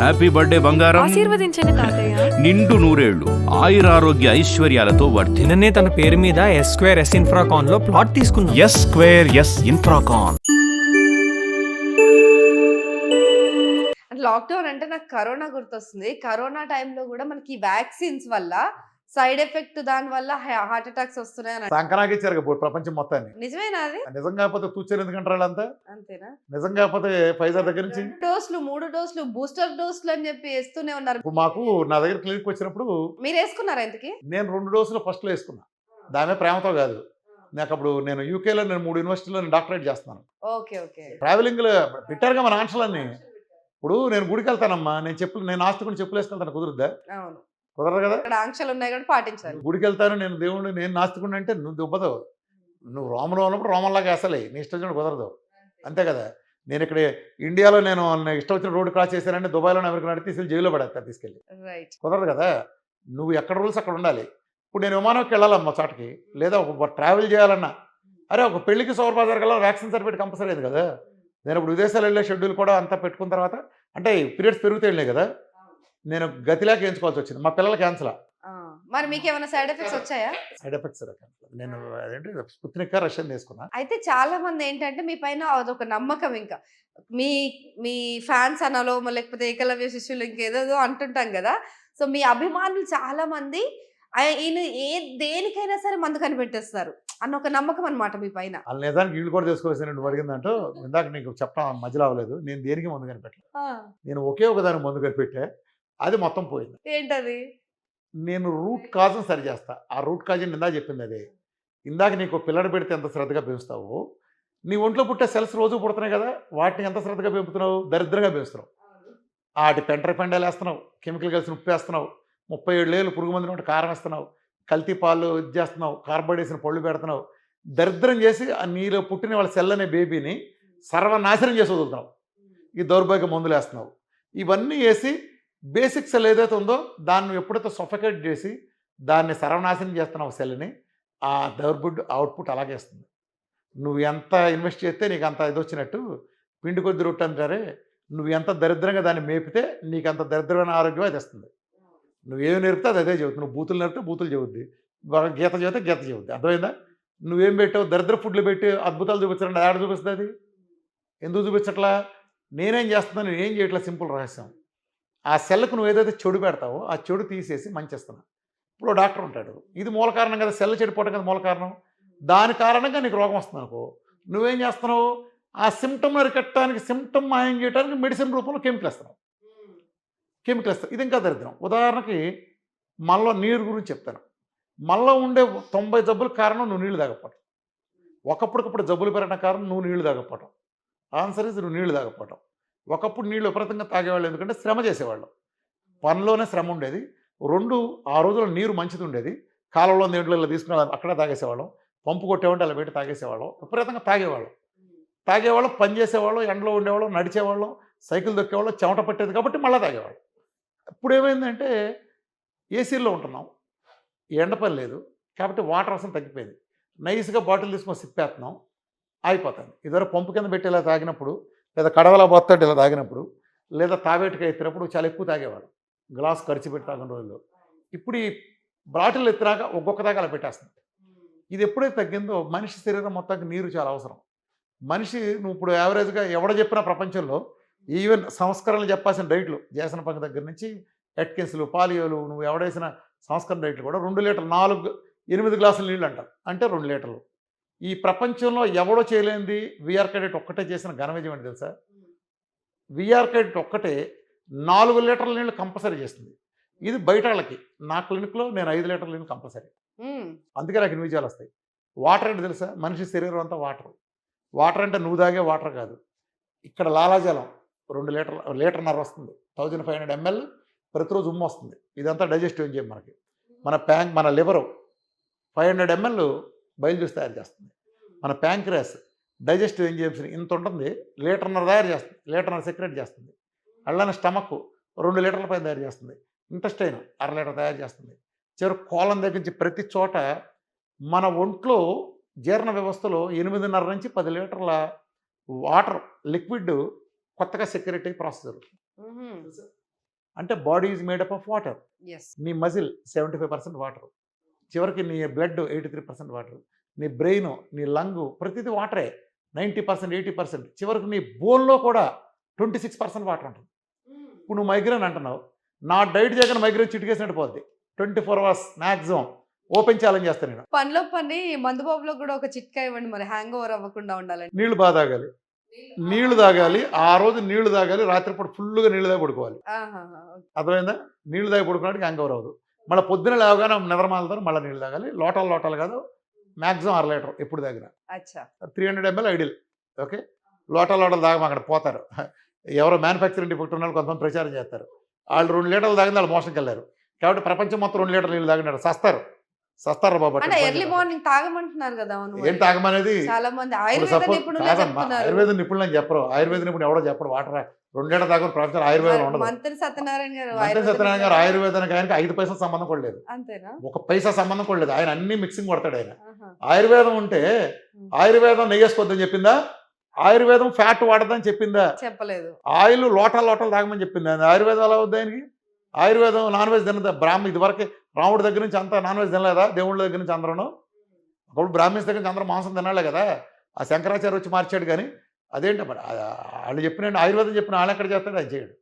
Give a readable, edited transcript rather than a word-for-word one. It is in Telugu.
హ్యాపీ బర్త్డే బంగారం. ఆశీర్వదించండి తాతయ్య. నిండు నూరేళ్లు ఆయురారోగ్య ఐశ్వర్యాలతో వర్ధి. నిన్ననే తన పేరు మీద S² S ఇన్ఫ్రాకాన్ లో ప్లాట్ తీసుకున్నాం. S² S Infracon. లాక్డౌన్ అంటే నాకు కరోనా గుర్తొస్తుంది. కరోనా టైంలో కూడా మనకి వ్యాక్సిన్స్ వల్ల సైడ్ ఎఫెక్ట్ దాని వల్ల హార్ట్ అటాక్స్ వస్తున్నాయి. సంకనాకి ఇచ్చారు ప్రపంచం మొత్తాన్ని. నిజమేనా అది? నిజం కాకపోతే తూచారు ఎందుకంటారు వాళ్ళంతా? అంతేనా? నిజం కాకపోతే ఫైజర్ దగ్గర నుంచి 2 డోసులు 3 డోసులు బూస్టర్ డోసులు అని చెప్పి వేస్తూనే ఉన్నారు. ఇప్పుడు మాకు నా దగ్గర క్లినిక్ వచ్చినప్పుడు మీరు వేసుకున్నారా ఇంతకి? నేను 2 డోసులు ఫస్ట్లో వేసుకున్నా. దాని ప్రేమతో కాదు. నాకు అప్పుడు నేను యూకేలో 3 యూనివర్సిటీలో డాక్టరేట్ చేస్తున్నాను. Okay okay. ట్రావెలింగ్లో పెట్టారుగా మన ఆంక్షలన్నీ. ఇప్పుడు నేను గుడికి వెళ్తానమ్మా, నేను ఆస్తికుని చెప్పులు వేసుకెళ్తాను, కుదురుద్దా? అవును, కుదరదు కదా. ఇక్కడ ఆంక్షలు ఉన్నాయి కూడా పాటించాలి. గుడికి వెళ్తాను నేను, దేవుడిని నేను నాస్తికుని అంటే నువ్వు దుబ్బదు. నువ్వు రోమంలో ఉన్నప్పుడు రోమంలాగా వేసలే, నీ ఇష్టం వచ్చినప్పుడు కుదరదు. అంతే కదా. నేను ఇక్కడ ఇండియాలో నేను ఇష్టం వచ్చిన రోడ్డు క్రాస్ చేశానంటే దుబాయ్లో అమెరికా నడితే తీసుకెళ్ళి జైల్లో పడేస్తారు తీసుకెళ్ళి. రైట్. కుదరదు కదా. నువ్వు ఎక్కడ రూల్స్ అక్కడ ఉండాలి. ఇప్పుడు నేను విమానంకి వెళ్ళాలమ్మా చాటుకి, లేదా ఒక ట్రావెల్ చేయాలన్నా, అరే ఒక పెళ్లికి సౌర్ బాజార్కి వెళ్ళాలి, వ్యాక్సిన్ సర్టిఫికేట్ కంపల్సరీ అయింది కదా. నేను ఇప్పుడు విదేశాలు వెళ్ళే షెడ్యూల్ కూడా అంతా పెట్టుకున్న తర్వాత అంటే పీరియడ్స్ పెరుగుతూ వెళ్ళాయి కదా, నేను గతిలేక వేయించుకోవాల్సి వచ్చింది. మా పిల్లలు క్యాన్సల్. మరి మీకు ఏమైనా సైడ్ ఎఫెక్ట్స్ వచ్చాయా? సైడ్ ఎఫెక్ట్స్ నేను అదేంటి స్పుత్నిక్ రష్యన్ తీసుకున్నా. అయితే చాలా మంది ఏంటంటే మీ పైన అదొక నమ్మకం, ఇంకా మీ మీ ఫ్యాన్స్ అనాలో లేకపోతే ఏకలవ్య శిష్యులు ఇంకేదో అంటుంటాం కదా. సో మీ అభిమానులు చాలా మంది ఈయన దేనికైనా సరే మందు కనిపెట్టేస్తారు అన్న ఒక నమ్మకం అనమాట మీ పైన. వాళ్ళ నిజానికి వీళ్ళు కూడా చేసుకోవాల్సిన నువ్వు అడిగిందంటూ ఇందాక నీకు చెప్పడం మధ్యలో అవ్వలేదు. నేను దేనికి మందు కనిపెట్టలేదు. నేను ఒకే ఒక దానికి మందు కనిపెట్టే, అది మొత్తం పోయింది. ఏంటది? నేను రూట్ కాజ్ని సరి చేస్తా. ఆ రూట్ కాజ్ ఇందాక చెప్పింది అదే. ఇందాక నీకు పిల్లడు పెడితే ఎంత శ్రద్ధగా పెంచుతావు, నీ ఒంట్లో పుట్టే సెల్స్ రోజు పుడుతున్నాయి కదా, వాటిని ఎంత శ్రద్ధగా పెంపుతున్నావు? దరిద్రంగా పెంచుతున్నావు. వాటి పెండలు వేస్తున్నావు, కెమికల్ కలిసి ఉప్పు వేస్తున్నావు, 37 ఏళ్ళు పురుగు మందులు కారం వేస్తున్నావు, కల్తీ పాలు ఇది చేస్తున్నావు, కార్బైడ్ వేసిన పళ్ళు పెడుతున్నావు, దరిద్రం చేసి నీలో పుట్టిన వాళ్ళ సెల్ అనే బేబీని సర్వనాశనం చేసి వదులుతున్నావు. ఈ దౌర్భాగ్య మందులు వేస్తున్నావు. ఇవన్నీ వేసి బేసిక్ సెల్ ఏదైతే ఉందో దాన్ని ఎప్పుడైతే సఫకేట్ చేసి దాన్ని సర్వనాశనం చేస్తున్నావు సెల్ని, ఆ దౌర్బుడ్ అవుట్పుట్ అలాగే వస్తుంది. నువ్వు ఎంత ఇన్వెస్ట్ చేస్తే నీకు అంత ఇది వచ్చినట్టు, పిండి కొద్ది రొట్టె అంటారే, నువ్వు ఎంత దరిద్రంగా దాన్ని మేపితే నీకు అంత దరిద్రమైన ఆరోగ్యం అది వస్తుంది. నువ్వేం నేర్పితే అది అదే చెబుతుంది. నువ్వు బూతులు నేర్పితే బూతులు చెబుద్ది, గీత చెబితే గీత చెబుద్ది. అర్థమైందా? నువ్వేం పెట్టావు? దరిద్ర ఫుడ్లు పెట్టి అద్భుతాలు చూపించండి, ఆడ చూపిస్తుంది అది. ఎందుకు చూపించట్లా? నేనేం చేస్తున్నాను, నేనేం చేయట్లా. సింపుల్ రహస్యం. ఆ సెల్కు నువ్వు ఏదైతే చెడు పెడతావో ఆ చెడు తీసేసి మంచిస్తున్నా. ఇప్పుడు డాక్టర్ ఉంటాడు, ఇది మూల కారణం కదా, సెల్ చెడిపోవడం కదా మూల కారణం. దాని కారణంగా నీకు రోగం వస్తుంది అనుకో, నువ్వేం చేస్తున్నావు? ఆ సిమ్టమ్ అరికట్టడానికి, సిమ్టమ్ మాయం చేయడానికి మెడిసిన్ రూపంలో కెమికల్ ఇస్తున్నావు. ఇది ఇంకా దరిద్రం. ఉదాహరణకి మనలో నీరు గురించి చెప్తాను. మనలో ఉండే 90 జబ్బులకు కారణం నువ్వు నీళ్లు తాగకపోవటం. ఒకప్పటికప్పుడు జబ్బులు పెరగడం కారణం నువ్వు నీళ్లు తాగకపోవటం. ఆన్సర్ ఇస్ నువ్వు నీళ్లు తాగకపోవటం. ఒకప్పుడు నీళ్ళు విపరీతంగా తాగేవాళ్ళు, ఎందుకంటే శ్రమ చేసేవాళ్ళు, పనిలోనే శ్రమ ఉండేది. 2 ఆ రోజుల్లో నీరు మంచిది ఉండేది. కాలంలో నీళ్ళు తీసుకుని అక్కడే తాగేసేవాళ్ళం. పంపు కొట్టేవాళ్ళు అలా పెట్టి తాగేసేవాళ్ళం. విపరీతంగా తాగేవాళ్ళం, పని చేసేవాళ్ళం, ఎండలో ఉండేవాళ్ళం, నడిచేవాళ్ళం, సైకిల్ దొక్కేవాళ్ళం, చెమట పట్టేది కాబట్టి మళ్ళీ తాగేవాళ్ళం. ఇప్పుడు ఏమైందంటే ఏసీల్లో ఉంటున్నాం, ఎండ పని లేదు కాబట్టి వాటర్ అవసరం తగ్గిపోయింది. నైస్గా బాటిల్ తీసుకొని సిప్పేస్తున్నాం, అయిపోతుంది. ఇదివరకు పంపు కింద పెట్టి ఇలా తాగినప్పుడు, లేదా కడవలా బొత్తటి ఇలా తాగినప్పుడు, లేదా తావేటిగా ఎత్తినప్పుడు చాలా ఎక్కువ తాగేవాడు, గ్లాస్ ఖర్చు పెట్టి తాగిన రోజుల్లో. ఇప్పుడు ఈ బాటిల్ ఎత్తినాక ఒక్కొక్క దాకా అలా పెట్టేస్తుంది. ఇది ఎప్పుడైతే తగ్గిందో మనిషి శరీరం మొత్తానికి నీరు చాలా అవసరం. మనిషి నువ్వు ఇప్పుడు యావరేజ్గా ఎవడ చెప్పినా ప్రపంచంలో, ఈవెన్ సంస్కరణలు చెప్పాల్సిన డైట్లు, జేసన పంక దగ్గర నుంచి ఎట్కిన్స్లు, పాలియోలు, నువ్వు ఎవడేసిన సంస్కరణ డైట్లు కూడా 2 లీటర్లు, 8 గ్లాసుల నీళ్ళు అంటారు, అంటే 2 లీటర్లు. ఈ ప్రపంచంలో ఎవడో చేయలేనిది విఆర్ క్రెడిట్ ఒక్కటే చేసిన ఘన విజయం ఏంటి తెలుసా? విఆర్ క్రెడిట్ ఒక్కటే 4 లీటర్ల నీళ్ళు కంపల్సరీ చేస్తుంది. ఇది బయట వాళ్ళకి. నా క్లినిక్లో నేను 5 లీటర్ల నీళ్ళు కంపల్సరీ. అందుకే నాకు ఇన్ని విజయాలు వస్తాయి. వాటర్ అంటే తెలుసా? మనిషి శరీరం అంతా వాటర్. వాటర్ అంటే నువ్వు తాగే వాటర్ కాదు. ఇక్కడ లాలాజలం 2 లీటర్న్నర వస్తుంది. 1500 ml ప్రతిరోజు ఉమ్ము వస్తుంది. ఇదంతా డైజెస్టివ్ ఎంజైమ్ మనకి. మన లివరు 500 ml బయలు జ్యూస్ తయారు చేస్తుంది. మన ప్యాంక్రియాస్ డైజెస్టివ్ ఎంజైమ్స్ని ఇంత ఉంటుంది, లీటర్న్నర తయారు చేస్తుంది, లీటర్న్నర సెక్రెట్ చేస్తుంది. అట్లానే స్టమక్ 2 లీటర్ల పైన తయారు చేస్తుంది. ఇంటెస్టైన్ 1/2 లీటర్ తయారు చేస్తుంది. చివరి కోలం దగ్గర నుంచి ప్రతి చోట మన ఒంట్లో జీర్ణ వ్యవస్థలో 8.5 నుంచి 10 లీటర్ల వాటర్ లిక్విడ్ కొత్తగా సెక్రెటరీ ప్రాసెస్ జరుగుతుంది. అంటే body is made up of water. Yes. నీ మజిల్ 75% వాటర్, చివరికి నీ బ్లడ్ 83% వాటర్, నీ బ్రెయిన్, నీ లంగు ప్రతిదీ వాటరే. 90%, 80%, చివరికి నీ బోన్లో కూడా 26% వాటర్ ఉంటుంది. ఇప్పుడు నువ్వు మైగ్రేన్ అంటున్నావు, నా డైట్ చేయగానే మైగ్రేన్ చిటికేసినట్టు పోద్ది. 24 hours మ్యాక్సిమం ఓపెన్ ఛాలెంజ్ చేస్తాను నేను. పనిలో పని మందుబాబులో కూడా ఒక చిట్కా ఇవ్వండి మరి హ్యాంగ్ ఓవర్ అవ్వకుండా ఉండాలంటే. నీళ్లు బాగా తాగాలి, నీళ్లు తాగాలి, ఆ రోజు నీళ్లు తాగాలి, రాత్రిపూట ఫుల్గా నీళ్లు తాగి పడుకోవాలి. ఆహాహా. అర్థమైందా? నీళ్లు తాగి పడుకున్నాడు హ్యాంగ్ ఓవర్ అవ్వదు. మళ్ళీ పొద్దున లేవగానే నిద్రమాలతారు, మళ్ళీ నీళ్ళు తాగాలి. లోటాలు కాదు, మ్యాక్సిమం 1/2 లీటర్ ఎప్పుడు తాగినా. అచ్చా. 300 ml ఐడియల్. ఓకే, లోటాలు తాగమ అక్కడ పోతారు. ఎవరో మ్యానుఫ్యాక్చరింగ్ డిఫెక్ట్ ఉన్న వాళ్ళు కొంతమంది ప్రచారం చేస్తారు. వాళ్ళు 2 లీటర్లు తాగింది వాళ్ళు మోషన్కి వెళ్ళారు. కాబట్టి ప్రపంచం మొత్తం 2 లీటర్లు నీళ్ళు తాగినాడు సస్తారు బాబు. అంటే ఎర్లీ మార్నింగ్ తాగమంటున్నారు కదా. అవును. ఏం తాగమనేది చాలా మంది ఇప్పుడు ఆయుర్వేద సపోజ్ నిపుణులే కాదమ్మా, చెప్తున్నారు. ఆయుర్వేద నిపుణులు అని చెప్పరు. ఆయుర్వేద నిపుణుడు ఎవడో చెప్పడు. వాటర్ 2 లీటర్ తాగని ప్రపంచం ఆయుర్వేదం ఉండదు. మంత్రి సత్యనారాయణ గారు మంత్రి సత్యనారాయణ గారు ఆయుర్వేదానికి ఆయనకి 5 పైసా సంబంధం కూడా లేదు. అంతేనా? 1 పైసా సంబంధం కూడా లేదు. ఆయన అన్ని మిక్సింగ్ కొడతాడు. ఆయన ఆహా. ఆయుర్వేదం ఉంటే ఆయుర్వేదం నెయ్యేసుకోవద్దని చెప్పిందా? ఆయుర్వేదం ఫ్యాట్ వాడదని చెప్పిందా? చెప్పలేదు. ఆయిల్ లోటాలు తాగమని చెప్పింది. ఆయుర్వేదం ఎలా అవుద్ది ఆయనకి? ఆయుర్వేదం నాన్ వెజ్ తినదా? ఇదివరకు రాముడి దగ్గర నుంచి అంతా నాన్ వెజ్ తినలేదా? దేవుళ్ళ దగ్గర నుంచి అందరూ అప్పుడు బ్రాహ్మిన్స్ దగ్గర నుంచి అందరూ మాంసం తినాలే కదా. ఆ శంకరాచార్య వచ్చి మార్చాడు. కానీ అదేంటి మరి వాళ్ళు చెప్పిన ఆయుర్వేదం చెప్పిన వాళ్ళు ఎక్కడ చేస్తాడు? అది చేయడు.